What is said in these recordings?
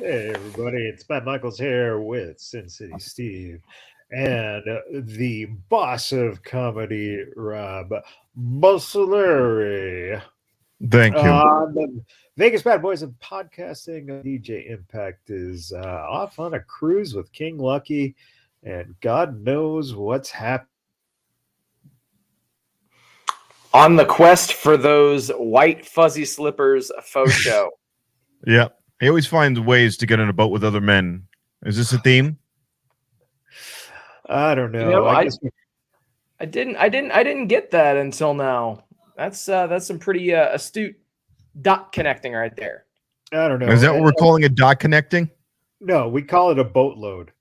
Hey everybody, it's Matt Michaels here with Sin City Steve and the boss of comedy, Rob Bussolari. Thank you. The Vegas Bad Boys of Podcasting. DJ Impact is off on a cruise with King Lucky, and God knows what's happening. On the quest for those white fuzzy slippers faux show. Yeah. He always finds ways to get in a boat with other men. Is this a theme? I don't know. You know, I guess I didn't get that until now. That's some pretty astute dot connecting right there. I don't know. Is that what we're calling a dot connecting? No, we call it a boatload.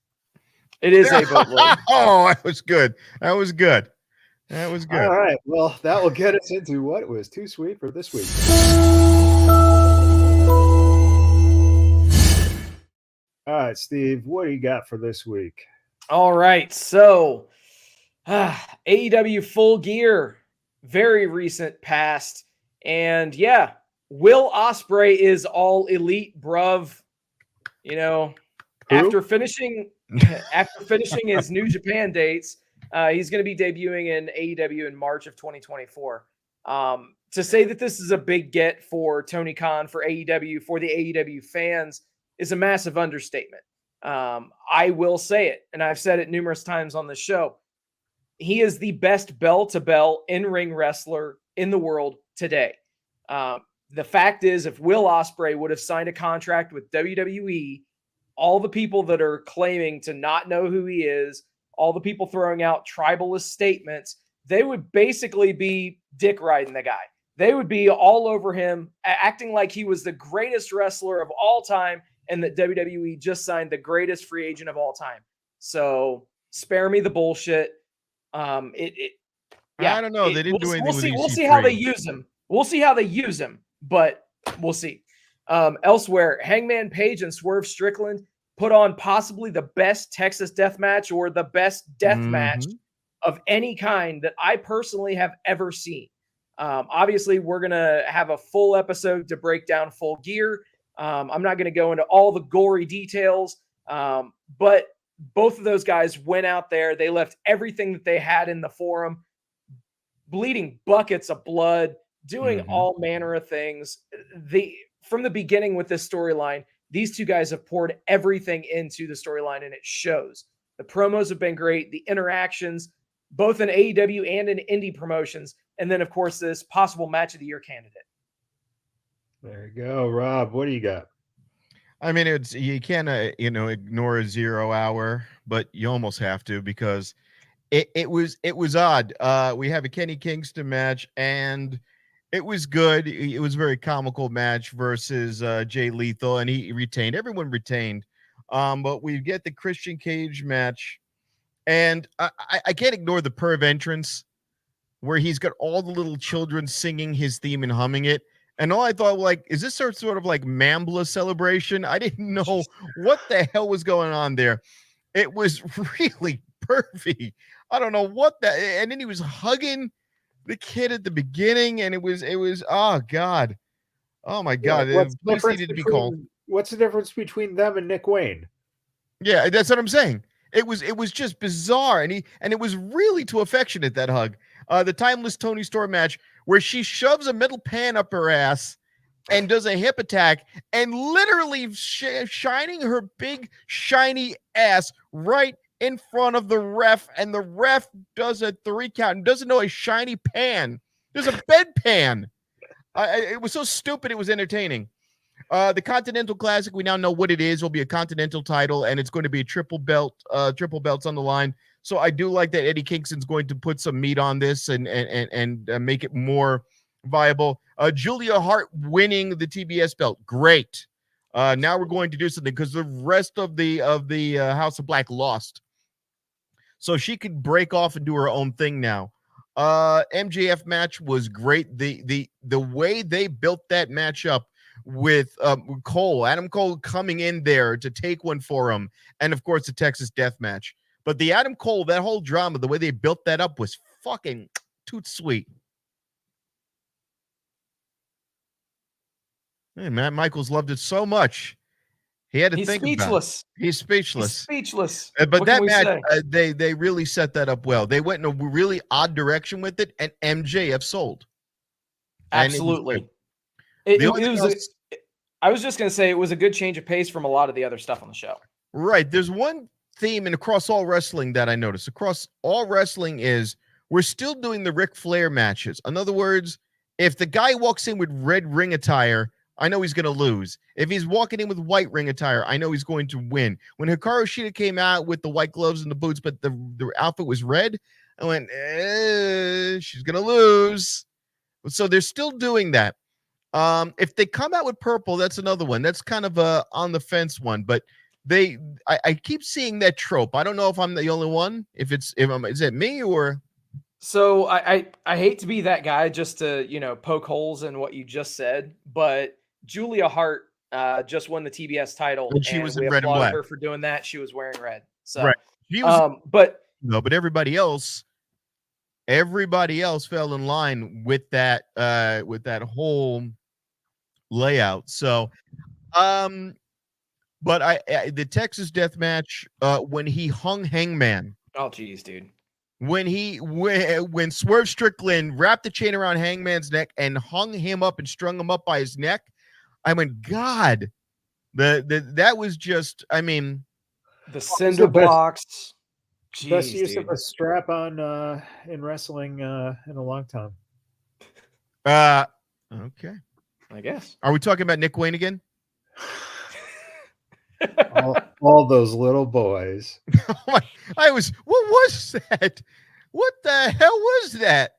It is a boatload. Oh, that was good. That was good. That was good. All right. Well, that will get us into what was too sweet for this week. All right, Steve, what do you got for this week? All right. So, AEW Full Gear, very recent past. And yeah, Will Ospreay is all elite, bruv. You know, Who? after finishing his New Japan dates, he's going to be debuting in AEW in March of 2024. To say that this is a big get for Tony Khan, for AEW, for the AEW fans, is a massive understatement. I will say it, and I've said it numerous times on the show. He is the best bell-to-bell in-ring wrestler in the world today. The fact is, if Will Ospreay would have signed a contract with WWE, all the people that are claiming to not know who he is, all the people throwing out tribalist statements, they would basically be dick riding the guy. They would be all over him, acting like he was the greatest wrestler of all time and that WWE just signed the greatest free agent of all time. So spare me the bullshit. Yeah, I don't know. They didn't do anything. We'll see how they use him. We'll see how they use him, but we'll see. Elsewhere, Hangman Page and Swerve Strickland put on possibly the best Texas death match or the best death match of any kind that I personally have ever seen. Obviously, we're going to have a full episode to break down Full Gear. I'm not going to go into all the gory details, but both of those guys went out there. They left everything that they had in the forum, bleeding buckets of blood, doing all manner of things. From the beginning with this storyline, these two guys have poured everything into the storyline, and it shows. The promos have been great. The interactions, both in AEW and in indie promotions. And then, of course, this possible match of the year candidate. There you go, Rob. What do you got? I mean, you can't ignore a 0 hour, but you almost have to because it was odd. We have a Kenny Kingston match, and it was good. It was a very comical match versus Jay Lethal, and he retained. Everyone retained, but we get the Christian Cage match, and I can't ignore the perv entrance where he's got all the little children singing his theme and humming it. And all I thought, like, is this sort of like Mambla celebration? I didn't know what the hell was going on there. It was really pervy. I don't know what that. And then he was hugging the kid at the beginning, and it was. Oh God, oh my God. What's the difference between them and Nick Wayne? Yeah, that's what I'm saying. It was just bizarre, and it was really too affectionate, that hug. The Timeless Tony Storm match where she shoves a metal pan up her ass and does a hip attack and literally shining her big shiny ass right in front of the ref, and the ref does a 3 count and doesn't know a shiny pan. There's a bedpan. It was so stupid. It was entertaining. The Continental Classic, we now know what it is. It'll be a Continental title, and it's going to be a triple belts on the line. So I do like that Eddie Kingston's going to put some meat on this and make it more viable. Julia Hart winning the TBS belt, great. Now we're going to do something because the rest of the House of Black lost, so she could break off and do her own thing now. MJF match was great. The way they built that match up with Adam Cole coming in there to take one for him, and of course the Texas Death Match. But the Adam Cole, that whole drama, the way they built that up was fucking toot sweet. Hey, Matt Michaels loved it so much. He had to He's think about it. speechless. He's speechless. He's speechless. But What that can we match, say? they really set that up well. They went in a really odd direction with it, and MJF sold. And it was good. Absolutely. It The only thing was. else- I was just going to say it was a good change of pace from a lot of the other stuff on the show. Right. There's one theme in across all wrestling that I noticed. Across all wrestling is we're still doing the Ric Flair matches. In other words, if the guy walks in with red ring attire, I know he's going to lose. If he's walking in with white ring attire, I know he's going to win. When Hikaru Shida came out with the white gloves and the boots, but the outfit was red, I went, she's going to lose. So they're still doing that. If they come out with purple, that's another one. That's kind of a on the fence one, but I keep seeing that trope. I don't know if I'm the only one. Is it me or? So I hate to be that guy just to poke holes in what you just said, but Julia Hart just won the TBS title, And she was in we red and applauded black. her for doing that. She was wearing red. So Right. She was, but but everybody else fell in line with that whole layout. So but the Texas death match, when he hung Hangman. Oh geez, dude. When Swerve Strickland wrapped the chain around Hangman's neck and hung him up and strung him up by his neck, I mean, God, that was just, I mean, the cinder blocks. Jeez, best use dude. of a strap on in wrestling in a long time. Okay, I guess. are we talking about Nick Wayne again? all those little boys. What was that? What the hell was that?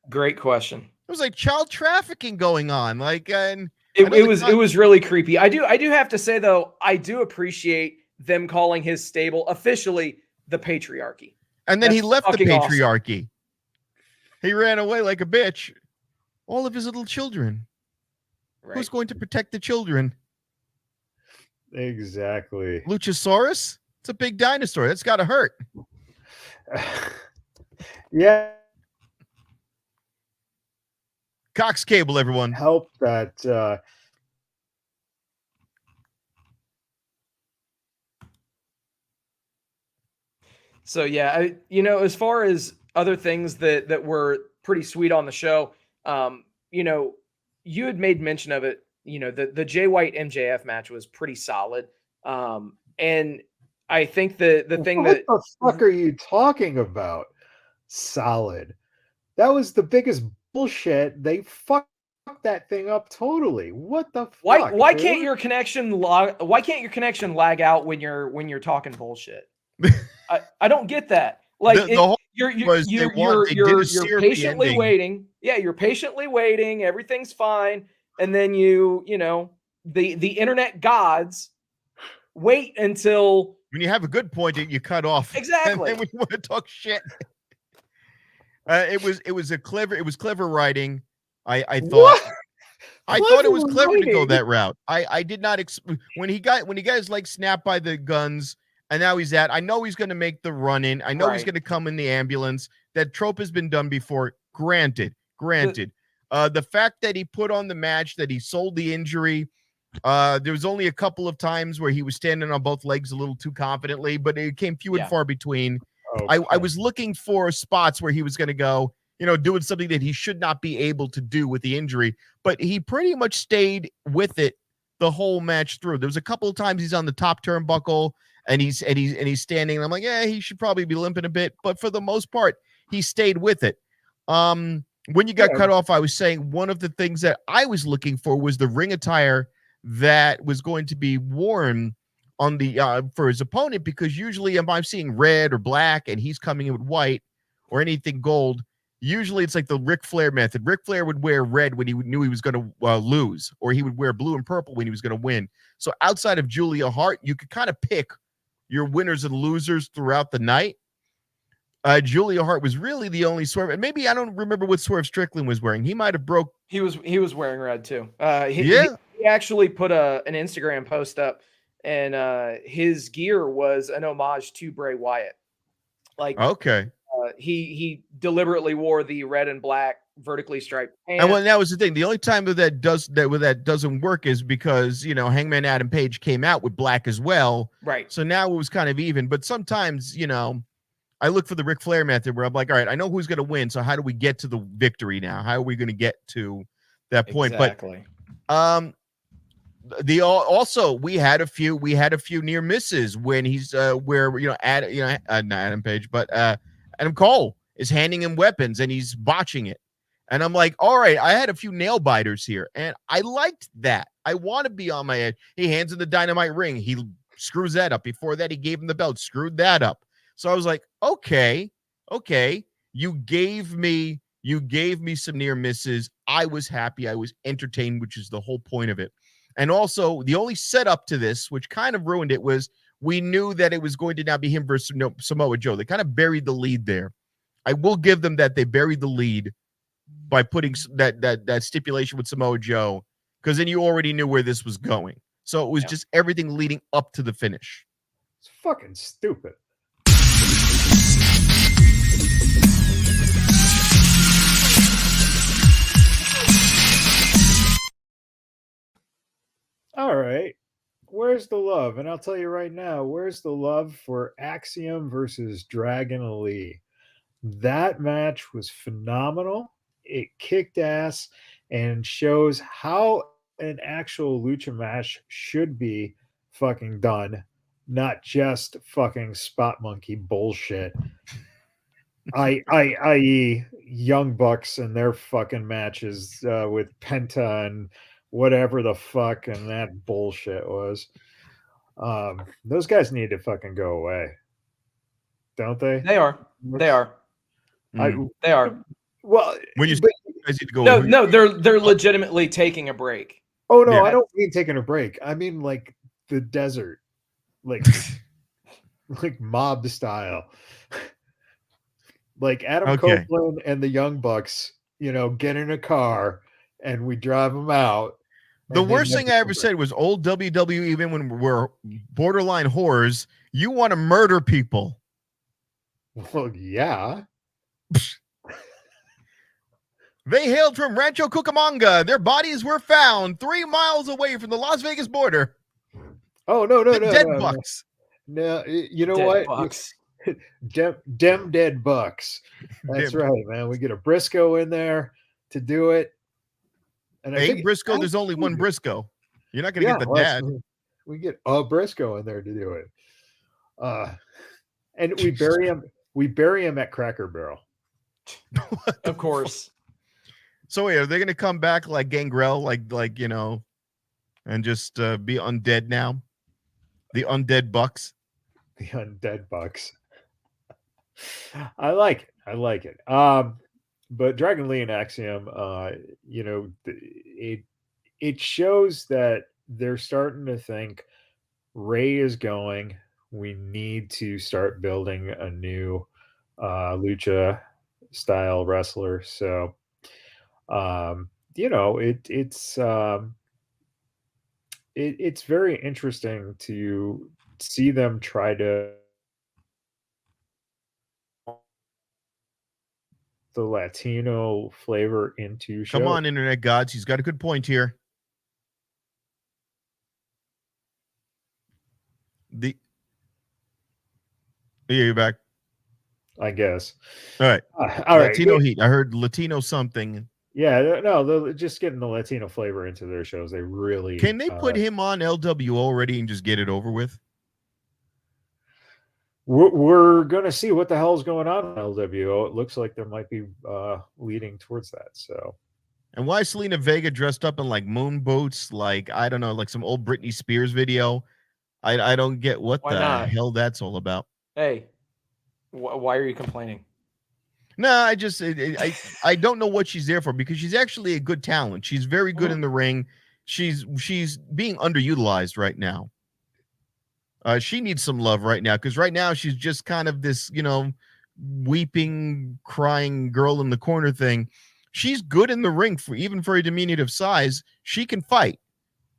Great question. It was like child trafficking going on. Like, and it was really creepy. I do have to say though, I do appreciate them calling his stable officially the patriarchy. And then he left the patriarchy. Awesome. He ran away like a bitch. All of his little children. Right. Who's going to protect the children? Exactly. Luchasaurus? It's a big dinosaur. That's got to hurt. Yeah. Cox Cable, everyone. Help that. So yeah, as far as other things that were pretty sweet on the show, you had made mention of it. The Jay White MJF match was pretty solid. And I think the thing what the fuck are you talking about? Solid. That was the biggest bullshit. They fucked that thing up totally. What the fuck? Why can't your connection lag out when you're talking bullshit? I don't get that. Like you're patiently waiting. Yeah, you're patiently waiting. Everything's fine, and then the internet gods wait until when you have a good point, you cut off. Exactly. And then when you want to talk shit. It was clever writing. I thought. What? I thought it was clever to go that route. I did not when he guys like snapped by the guns. And now I know he's going to make the run in. I know he's going to come in the ambulance. That trope has been done before. Granted. The fact that he put on the match, that he sold the injury, there was only a couple of times where he was standing on both legs a little too confidently, but it came few and far between. Okay. I was looking for spots where he was going to go, doing something that he should not be able to do with the injury, but he pretty much stayed with it the whole match through. There was a couple of times he's on the top turnbuckle, and he's standing, and I'm like, yeah, he should probably be limping a bit, but for the most part, he stayed with it. When you got cut off, I was saying one of the things that I was looking for was the ring attire that was going to be worn on the for his opponent, because usually if I'm seeing red or black and he's coming in with white or anything gold, usually it's like the Ric Flair method. Ric Flair would wear red when he knew he was going to lose, or he would wear blue and purple when he was going to win. So outside of Julia Hart, you could kind of pick your winners and losers throughout the night. Julia Hart was really the only Swerve, and maybe I don't remember what Swerve Strickland was wearing. He might have broke. He was wearing red too. He actually put an Instagram post up, and his gear was an homage to Bray Wyatt. Like, okay, he deliberately wore the red and black vertically striped And pants. well, that was the thing. The only time that doesn't work is because Hangman Adam Page came out with black as well. Right. So now it was kind of even. But sometimes, I look for the Ric Flair method where I'm like, all right, I know who's going to win. So how do we get to the victory now? How are we going to get to that point? Exactly. But we had a few near misses when he's not Adam Page, but Adam Cole is handing him weapons and he's botching it. And I'm like, all right, I had a few nail biters here, and I liked that. I want to be on my edge. He hands him the dynamite ring. He screws that up. Before that, he gave him the belt, screwed that up. So I was like, okay, you gave me some near misses. I was happy. I was entertained, which is the whole point of it. And also, the only setup to this, which kind of ruined it, was we knew that it was going to now be him versus Samoa Joe. They kind of buried the lead there. I will give them that. They buried the lead by putting that stipulation with Samoa Joe, because then you already knew where this was going. So it was just everything leading up to the finish. It's fucking stupid. All right. Where's the love? And I'll tell you right now, where's the love for Axiom versus Dragon Lee? That match was phenomenal. It kicked ass and shows how an actual lucha match should be fucking done, not just fucking spot monkey bullshit. I.e. Young Bucks and their fucking matches with Penta and whatever the fuck and that bullshit was. Those guys need to fucking go away, don't they? They are. They are. They are. Well, when you guys need to go, no, they're legitimately taking a break. Oh no, I don't mean taking a break. I mean like the desert, like like mob style. Like Adam Copeland and the Young Bucks, get in a car and we drive them out. The worst thing I ever said was old WWE, even when we're borderline whores, you want to murder people. Well, yeah. They hailed from Rancho Cucamonga. Their bodies were found 3 miles away from the Las Vegas border. Oh, no. Dead bucks. No, you know dead what? Bucks. Dem dead bucks. That's right, man. We get a Briscoe in there to do it. And I think Briscoe, there's only one Briscoe. You're not going to get the dad. We get a Briscoe in there to do it. And we bury him at Cracker Barrel. Of course. So are they going to come back like Gangrel, and just be undead now? The undead Bucks. The undead Bucks. I like it. But Dragon Lee and Axiom, it shows that they're starting to think Ray is going. We need to start building a new lucha style wrestler. So, it's very interesting to see them try to the Latino flavor into show. Come on, internet gods. He's got a good point here. Yeah, you're back. I guess. All right. All Latino right. heat. I heard Latino something. Yeah, no, they're just getting the Latino flavor into their shows. They really can they put him on LWO already and just get it over with? We're gonna see what the hell's going on in LWO. It looks like there might be leading towards that. So, and why is Selena Vega dressed up in like moon boots? Like I don't know, like some old Britney Spears video. I don't get what hell that's all about. Hey, why are you complaining? No, I don't know what she's there for, because she's actually a good talent. She's very good in the ring. She's being underutilized right now. She needs some love right now, because right now she's just kind of this, weeping, crying girl in the corner thing. She's good in the ring even for a diminutive size. She can fight.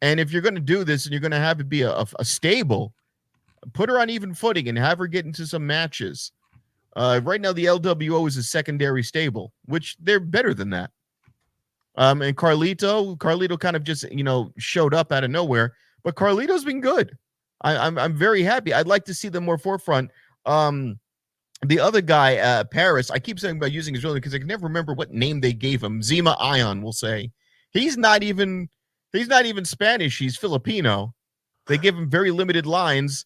And if you're going to do this and you're going to have it be a stable, put her on even footing and have her get into some matches. Right now, the LWO is a secondary stable, which they're better than that. And Carlito kind of just, showed up out of nowhere, but Carlito's been good. I'm very happy. I'd like to see them more forefront. The other guy, Paris, I keep saying about using his real name because I can never remember what name they gave him. Zima Ion, we'll say. He's not even Spanish. He's Filipino. They give him very limited lines,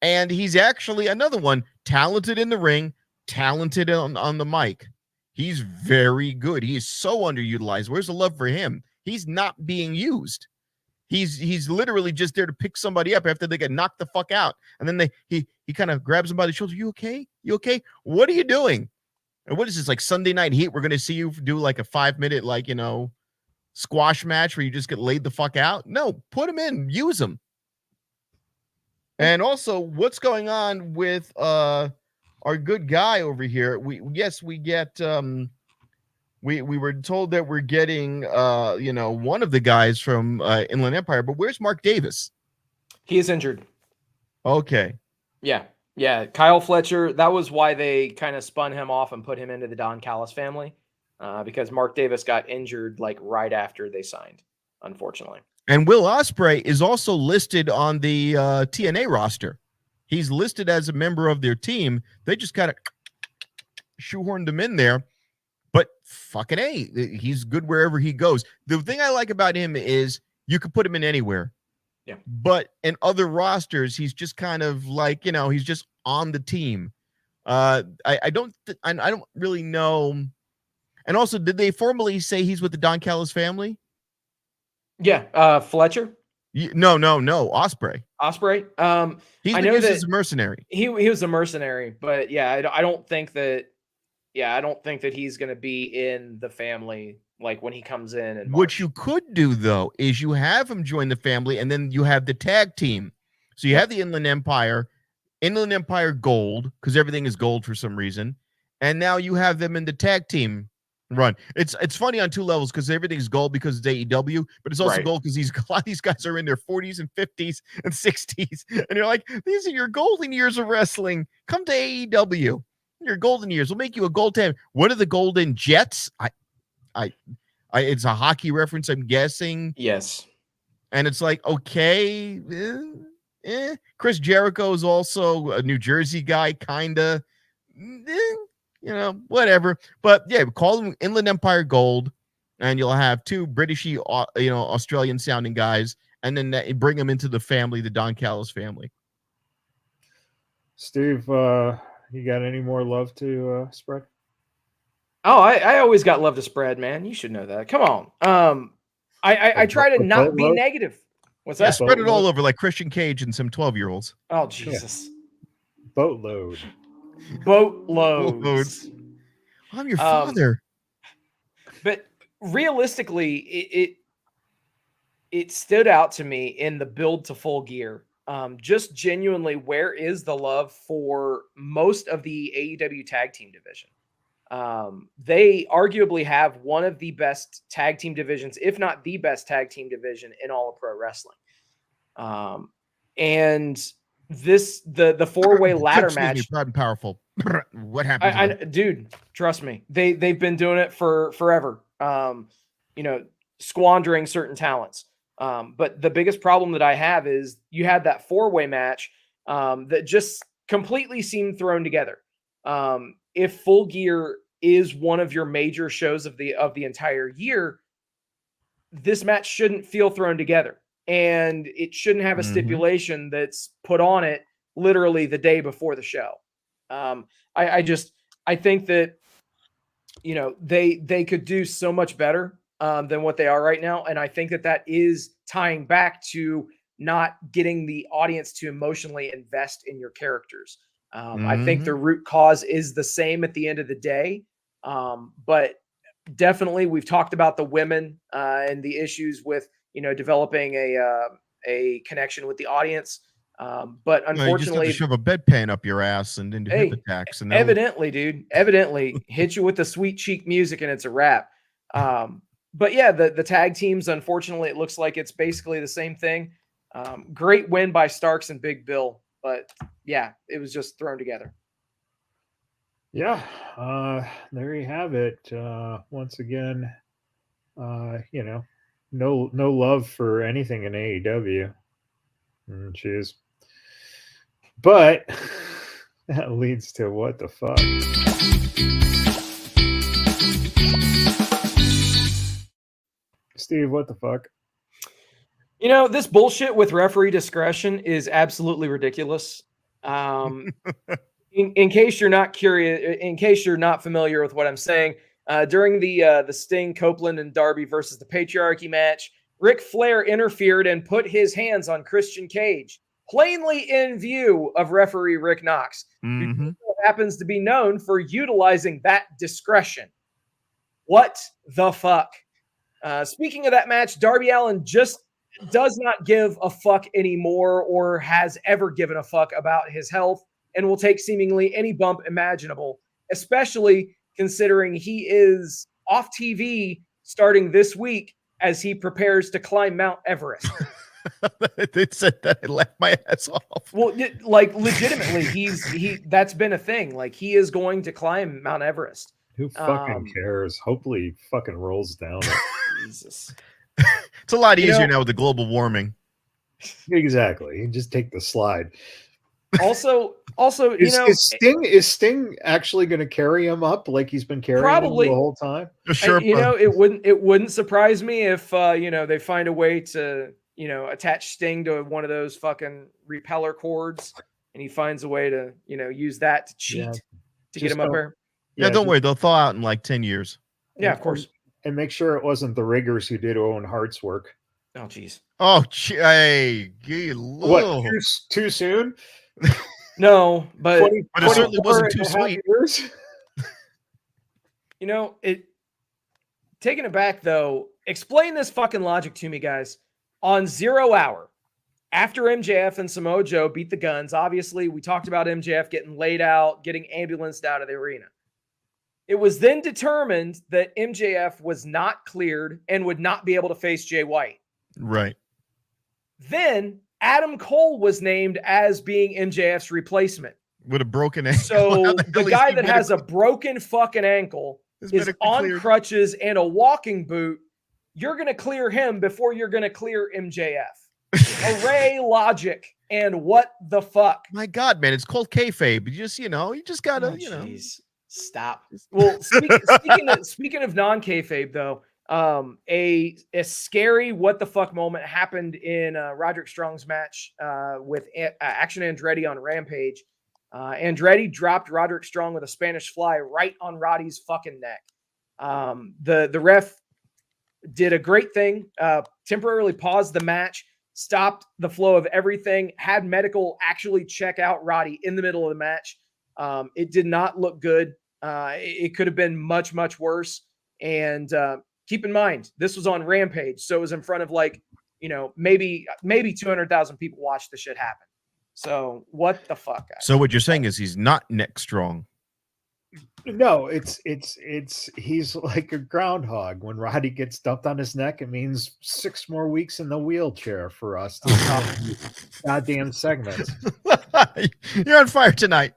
and he's actually another one, talented in the ring, talented on the mic. He's very good. He is so underutilized. Where's the love for him? He's not being used. He's literally just there to pick somebody up after they get knocked the fuck out. And then he kind of grabs them by the shoulder. You okay? You okay? What are you doing? And what is this, like Sunday Night Heat? We're going to see you do like a 5-minute, squash match where you just get laid the fuck out? No, put him in. Use him. And also, what's going on with our good guy over here? We get we were told that we're getting one of the guys from Inland Empire, but where's Mark Davis? He is injured. Okay. Yeah. Kyle Fletcher, that was why they kind of spun him off and put him into the Don Callis family, because Mark Davis got injured like right after they signed, unfortunately. And Will Ospreay is also listed on the TNA roster. He's listed as a member of their team. They just kind of shoehorned him in there. But fucking A, he's good wherever he goes. The thing I like about him is you could put him in anywhere. Yeah. But in other rosters, he's just kind of like, he's just on the team. I don't really know. And also, did they formally say he's with the Don Callis family? Yeah. Fletcher? No. Ospreay. He's been used as a mercenary. He was a mercenary, but yeah, I don't think that. Yeah, I don't think that he's going to be in the family like when he comes in. And what you could do though is you have him join the family, and then you have the tag team. So you have the Inland Empire Gold, because everything is gold for some reason, and now you have them in the tag team run. It's funny on two levels because everything's gold because it's AEW, but it's also gold because a lot of these guys are in their 40s and 50s and 60s, and you're like, these are your golden years of wrestling. Come to AEW. Your golden years. We'll make you a gold team. What are the Golden Jets? It's a hockey reference, I'm guessing. Yes. And it's like, okay, Chris Jericho is also a New Jersey guy, kinda. Whatever. But yeah, call them Inland Empire Gold, and you'll have two Britishy, Australian sounding guys, and then bring them into the family, the Don Callis family. Steve, you got any more love to spread? Oh, I always got love to spread, man. You should know that. Come on. I try to not be negative. What's that? Yeah, spread it all over like Christian Cage and some 12-year-olds. Oh, Jesus. Yeah. Boatload. Boatloads. I'm your father. But realistically, it stood out to me in the build to Full Gear. Just genuinely, where is the love for most of the AEW tag team division? They arguably have one of the best tag team divisions, if not the best tag team division in all of pro wrestling. And the four-way ladder match. Proud and powerful. What happened? Dude, trust me, they've been doing it for forever. Squandering certain talents. But the biggest problem that I have is you had that four-way match that just completely seemed thrown together. If Full Gear is one of your major shows of the entire year, this match shouldn't feel thrown together, and it shouldn't have a stipulation that's put on it literally the day before the show. I think that they could do so much better than what they are right now. And I think that is tying back to not getting the audience to emotionally invest in your characters. I think the root cause is the same at the end of the day. But definitely we've talked about the women and the issues with, developing a connection with the audience. But unfortunately, you just have to shove a bedpan up your ass and into hip attacks. And evidently hit you with the sweet cheek music and it's a wrap. But yeah, the tag teams, unfortunately, it looks like it's basically the same thing. Great win by Starks and Big Bill, but yeah, it was just thrown together. Yeah, there you have it. Once again, no love for anything in AEW. Jeez. But that leads to what the fuck? Steve, what the fuck? This bullshit with referee discretion is absolutely ridiculous. In case you're not curious, in case you're not familiar with what I'm saying, during the Sting, Copeland, and Darby versus the Patriarchy match, Ric Flair interfered and put his hands on Christian Cage, plainly in view of referee Rick Knox, who happens to be known for utilizing that discretion. What the fuck? Speaking of that match, Darby Allin just does not give a fuck anymore or has ever given a fuck about his health and will take seemingly any bump imaginable, especially considering he is off TV starting this week as he prepares to climb Mount Everest. They said that I laughed my ass off. Well, like legitimately, that's been a thing. Like he is going to climb Mount Everest. Who fucking cares? Hopefully he fucking rolls down it. Jesus. It's a lot easier now with the global warming. Exactly. You just take the slide. Also, is Sting actually going to carry him up like he's been carrying him the whole time? Sure. It wouldn't surprise me if they find a way to attach Sting to one of those fucking repeller cords, and he finds a way to use that to cheat to get him up there. Yeah, don't worry, they'll thaw out in like 10 years. Yeah, of course. And make sure it wasn't the riggers who did Owen Hart's work. Oh, jeez. Oh, hey, what? Too soon? No, but it certainly wasn't too sweet. Taking it back though, explain this fucking logic to me, guys. On 0 Hour, after MJF and Samoa Joe beat the Guns, obviously we talked about MJF getting laid out, getting ambulanced out of the arena. It was then determined that MJF was not cleared and would not be able to face Jay White. Right. Then Adam Cole was named as being MJF's replacement. With a broken ankle. So the guy that has a broken fucking ankle is on crutches and a walking boot. You're going to clear him before you're going to clear MJF. Array logic. And what the fuck? My God, man, it's called kayfabe. You just gotta, Stop. Well, speaking of non-kayfabe though, a scary what the fuck moment happened in Roderick Strong's match with Action Andretti on Rampage. Andretti dropped Roderick Strong with a Spanish fly right on Roddy's fucking neck. The ref did a great thing, temporarily paused the match, stopped the flow of everything, had medical actually check out Roddy in the middle of the match. It did not look good. It could have been much, much worse. And keep in mind, this was on Rampage. So it was in front of maybe 200,000 people watched the shit happen. So what the fuck, guys? So what you're saying is he's not neck strong. No, he's like a groundhog. When Roddy gets dumped on his neck, it means 6 more weeks in the wheelchair for us to top goddamn segments. You're on fire tonight.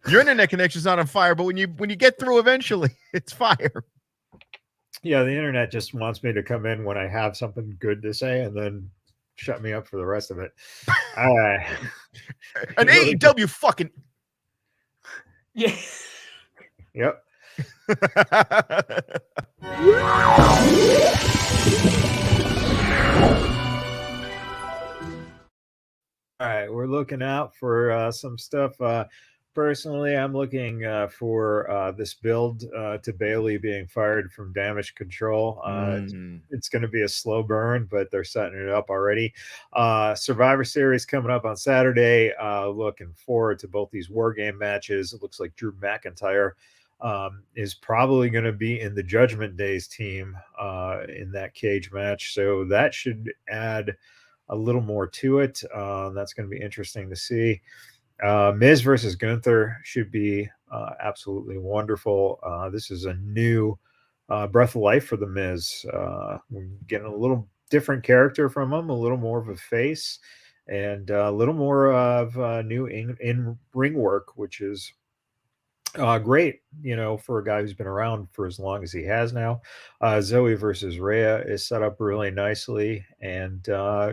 Your internet connection's not on fire, but when you get through eventually, it's fire. Yeah, the internet just wants me to come in when I have something good to say and then shut me up for the rest of it. An AEW fucking yeah. Yep. All right, we're looking out for some stuff. Personally, I'm looking for this build to Bailey being fired from Damage Control. It's going to be a slow burn, but they're setting it up already. Survivor Series coming up on Saturday. Looking forward to both these War Game matches. It looks like Drew McIntyre is probably going to be in the Judgment Days team in that cage match. So that should add a little more to it. That's going to be interesting to see. Miz versus Gunther should be absolutely wonderful. This is a new breath of life for the Miz. We're getting a little different character from him, a little more of a face, and a little more of new in ring work, which is Great, for a guy who's been around for as long as he has now. Zoe versus Rhea is set up really nicely, and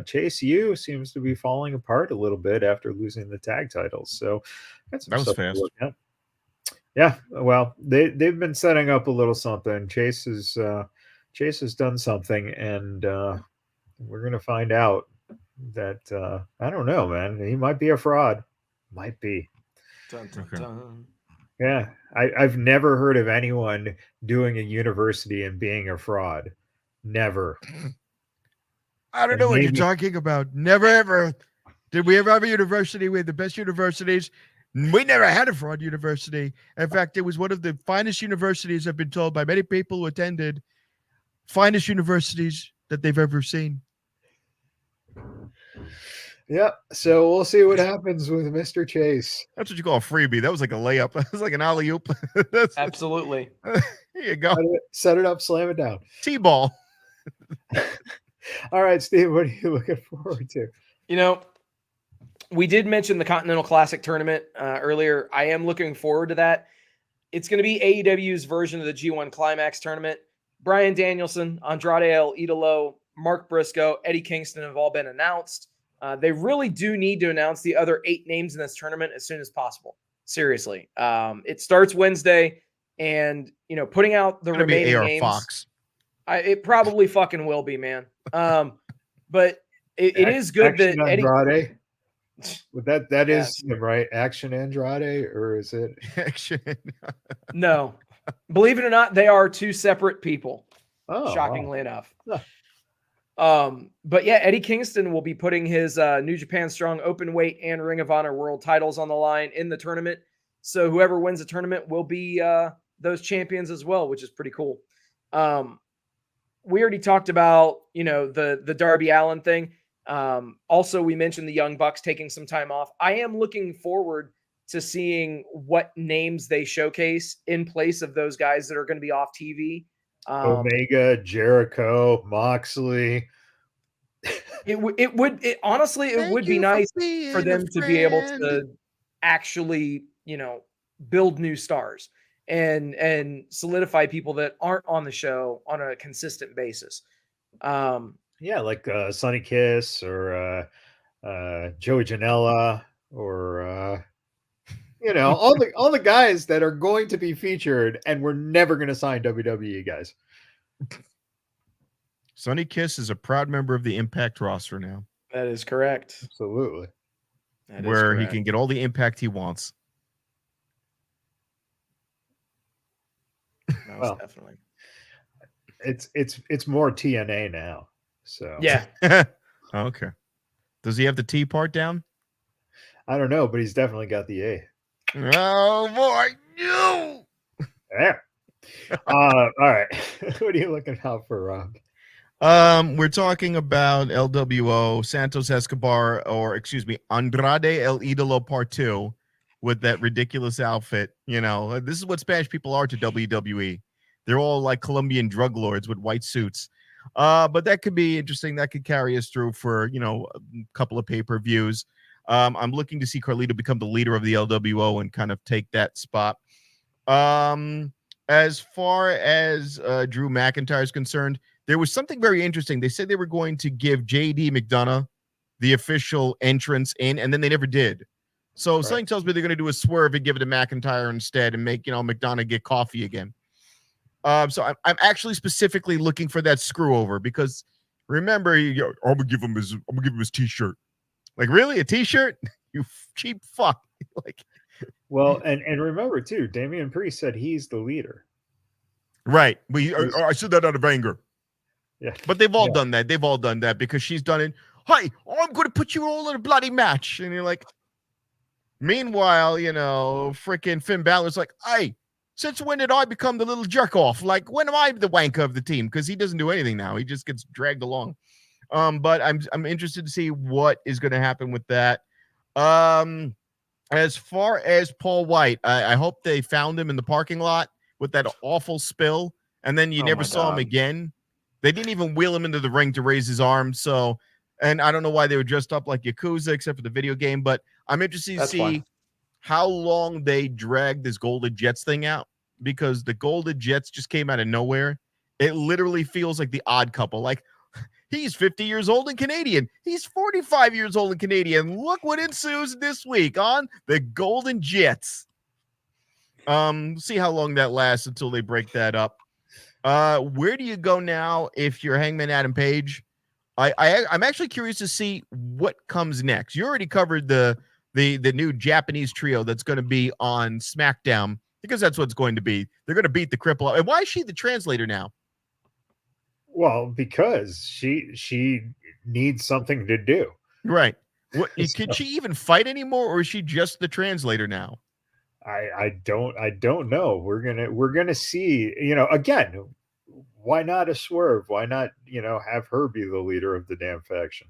Chase U seems to be falling apart a little bit after losing the tag titles. So that's some That was stuff to fast. look at. Yeah, well, they've been setting up a little something. Chase has done something, and we're gonna find out that I don't know, man. He might be a fraud. Might be. Dun, dun, Okay. dun. Yeah, I've never heard of anyone doing a university and being a fraud. Never. I don't And know what you're maybe talking about. Never ever did we ever have a university. We had the best universities. We never had a fraud university. In fact, it was one of the finest universities, I've been told by many people who attended, finest universities that they've ever seen. yeah. So we'll see what happens with Mr. Chase. That's what you call a freebie. That was like a layup. That was like an alley oop. Absolutely. Here you go. Set it up, slam it down. T-ball. All right, Steve, what are you looking forward to? We did mention the Continental Classic tournament earlier. I am looking forward to that. It's going to be AEW's version of the G1 Climax tournament. Bryan Danielson, Andrade El Idolo, Mark Briscoe, Eddie Kingston have all been announced. They really do need to announce the other 8 names in this tournament as soon as possible. Seriously. It starts Wednesday, and, putting out the remaining AR names. Fox. It probably fucking will be, man. But it is good Action that Eddie. Andrade. That Yeah. is him, right? Action Andrade, or is it? Action. No, believe it or not, they are 2 separate people. Oh, Shockingly wow. enough. But yeah, Eddie Kingston will be putting his New Japan Strong Openweight and Ring of Honor World titles on the line in the tournament. So whoever wins the tournament will be those champions as well, which is pretty cool. We already talked about, the Darby Allin thing. Also, we mentioned the Young Bucks taking some time off. I am looking forward to seeing what names they showcase in place of those guys that are going to be off TV. Omega, Jericho, Moxley. It would be nice for them to be able to actually, build new stars and solidify people that aren't on the show on a consistent basis. Yeah, like Sonny Kiss or Joey Janela or all the guys that are going to be featured and we're never going to sign WWE guys. Sonny Kiss is a proud member of the Impact roster now. That is correct. Absolutely. Where he can get all the impact he wants. Well, definitely. It's more TNA now. So yeah. Okay. Does he have the T part down? I don't know, but he's definitely got the A. Oh boy, no. Yeah. All right. What are you looking out for, Rob? We're talking about LWO, Santos Escobar, or excuse me, Andrade El Idolo Part 2 with that ridiculous outfit. This is what Spanish people are to WWE. They're all like Colombian drug lords with white suits. But that could be interesting. That could carry us through for, a couple of pay-per-views. I'm looking to see Carlito become the leader of the LWO and kind of take that spot. As far as Drew McIntyre is concerned, there was something very interesting. They said they were going to give JD McDonough the official entrance in, and then they never did. So something tells me they're going to do a swerve and give it to McIntyre instead and make, McDonough get coffee again. So I'm actually specifically looking for that screw over because remember, I'm gonna give him his t-shirt. Like, really? A t-shirt? You cheap fuck. Well, and remember too, Damian Priest said he's the leader. Right. I said that out of anger. Yeah. But they've all done that. They've all done that because she's done it. Hey, I'm going to put you all in a bloody match. And you're like, meanwhile, freaking Finn Balor's like, hey, since when did I become the little jerk off? Like, when am I the wanker of the team? Because he doesn't do anything now. He just gets dragged along. But I'm interested to see what is going to happen with that. As far as Paul White, I hope they found him in the parking lot with that awful spill, and then you never saw him again. They didn't even wheel him into the ring to raise his arm. So, and I don't know why they were dressed up like Yakuza, except for the video game. But I'm interested to see how long they dragged this Golden Jets thing out, because the Golden Jets just came out of nowhere. It literally feels like the Odd Couple. Like, he's 50 years old and Canadian. He's 45 years old and Canadian. Look what ensues this week on the Golden Jets. See how long that lasts until they break that up. Where do you go now if you're Hangman Adam Page? I'm actually curious to see what comes next. You already covered the new Japanese trio that's going to be on SmackDown, because that's what it's going to be. They're going to beat the cripple up. And why is she the translator now? Well, because she needs something to do. Right. What, can she even fight anymore, or is she just the translator now? I don't know. We're gonna see. Again, why not a Swerve? Why not have her be the leader of the damn faction?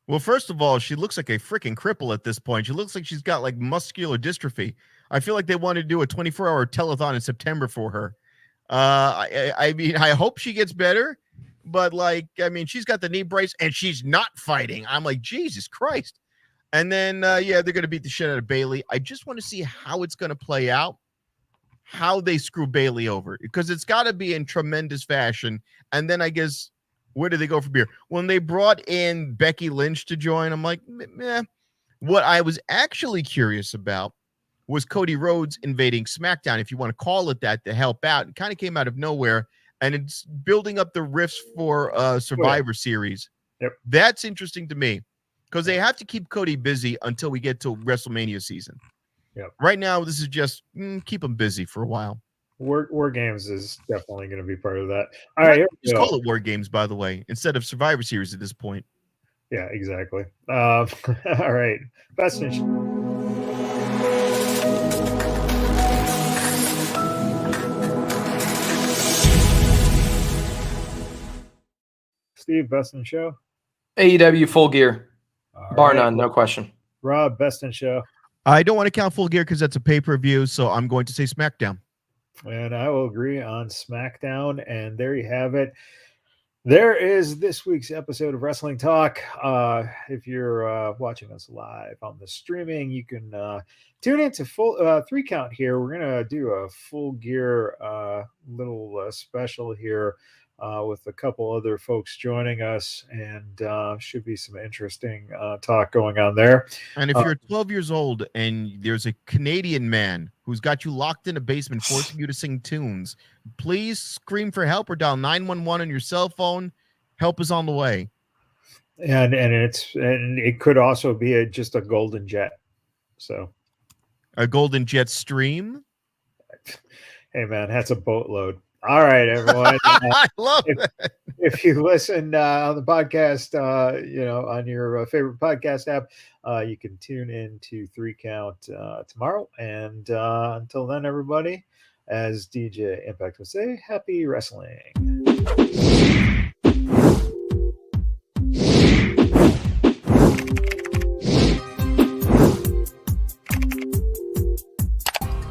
Well, first of all, she looks like a freaking cripple at this point. She looks like she's got like muscular dystrophy. I feel like they want to do a 24-hour telethon in September for her. I mean, I hope she gets better, but she's got the knee brace and she's not fighting. I'm like, Jesus Christ. And then, they're going to beat the shit out of Bayley. I just want to see how it's going to play out, how they screw Bayley over, because it's got to be in tremendous fashion. And then I guess, where do they go from here? When they brought in Becky Lynch to join, I'm like, meh. What I was actually curious about was Cody Rhodes invading SmackDown, if you want to call it that, to help out. It kind of came out of nowhere, and it's building up the riffs for Survivor Series. Yep. That's interesting to me, because they have to keep Cody busy until we get to WrestleMania season. Yep. Right now, this is just keep him busy for a while. War Games is definitely going to be part of that. All right, just call it War Games, by the way, instead of Survivor Series at this point. Yeah, exactly. All right, Best in Show. Steve, Best in Show. AEW Full Gear, All bar right. none, no question. Rob, Best in Show. I don't want to count Full Gear because that's a pay-per-view, so I'm going to say SmackDown. And I will agree on SmackDown. And there you have it. There is this week's episode of Wrestling Talk. If you're watching us live on the streaming, you can tune into full 3 count here. We're going to do a Full Gear little special here with a couple other folks joining us, and should be some interesting talk going on there. And if you're 12 years old and there's a Canadian man who's got you locked in a basement forcing you to sing tunes, please scream for help or dial 911 on your cell phone. Help is on the way. And it could also be just a Golden Jet. So a Golden Jet stream. Hey man, that's a boatload. All right, everyone. I love that. If you listen on the podcast, on your favorite podcast app, you can tune in to 3 count tomorrow. And until then, everybody, as DJ Impact would say, happy wrestling.